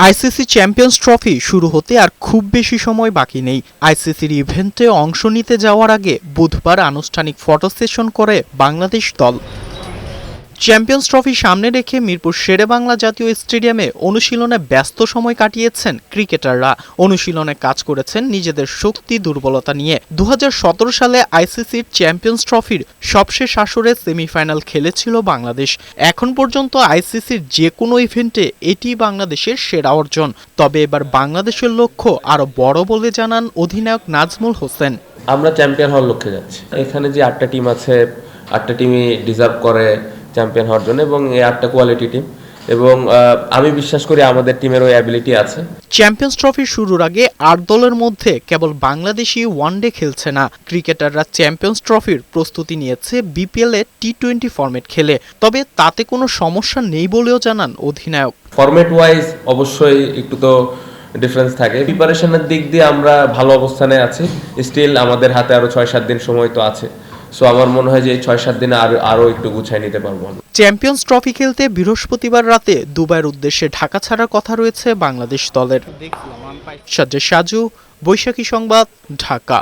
ICC champions trophy শুরু হতে আর খুব বেশি সময় বাকি নেই। আইসিসির ইভেন্টে অংশ নিতে যাওয়ার আগে বুধবার আনুষ্ঠানিক ফটো সেশন করে বাংলাদেশ দল। চ্যাম্পিয়ন্স ট্রফি সামনে রেখে মিরপুর শেরেবাংলা জাতীয় স্টেডিয়ামে অনুশীলনে ব্যস্ত সময় কাটিয়েছেন ক্রিকেটাররা। অনুশীলনে কাজ করেছেন নিজেদের শক্তি দুর্বলতা নিয়ে। 2017 সালে আইসিসির চ্যাম্পিয়ন্স ট্রফির সবশেষ আসরে সেমিফাইনাল খেলেছিল বাংলাদেশ। এখন পর্যন্ত আইসিসির যে কোনো ইভেন্টে এটি বাংলাদেশের সেরা অর্জন। তবে এবার বাংলাদেশের লক্ষ্য আরও বড় বলে জানান অধিনায়ক নাজমুল হোসেন। আমরা চ্যাম্পিয়ন হওয়ার লক্ষ্যে যাচ্ছি। এখানে যে 8টা টিম আছে, 8টা টিমই ডিজার্ভ করে চ্যাম্পিয়ন হওয়ার জন্য, এবং এই 8টা কোয়ালিটি টিম, এবং আমি বিশ্বাস করি আমাদের টিমের ওই অ্যাবিলিটি আছে। চ্যাম্পিয়ন্স ট্রফি শুরুর আগে 8 দলের মধ্যে কেবল বাংলাদেশই ওয়ানডে খেলছে না। ক্রিকেটাররা চ্যাম্পিয়ন্স ট্রফির প্রস্তুতি নিয়েছে বিপিএল এ টি20 ফরম্যাট খেলে। তবে তাতে কোনো সমস্যা নেই বলেও জানান অধিনায়ক। ফরম্যাট ওয়াইজ অবশ্যই একটু তো ডিফারেন্স থাকে। প্রিপারেশনের দিক দিয়ে আমরা ভালো অবস্থানে আছি। স্টিল আমাদের হাতে আরো 6-7 দিন সময় তো আছে। সো আমার মনে হয় যে এই 6-7 দিনে আরো একটু গুছিয়ে নিতে পারবো। চ্যাম্পিয়ন্স ট্রফি খেলতে বৃহস্পতিবার রাতে দুবাইয়ের উদ্দেশ্যে ঢাকা ছাড়ার কথা রয়েছে বাংলাদেশ দলের। সাজ্জাদ সাজু, বৈশাখী সংবাদ, ঢাকা।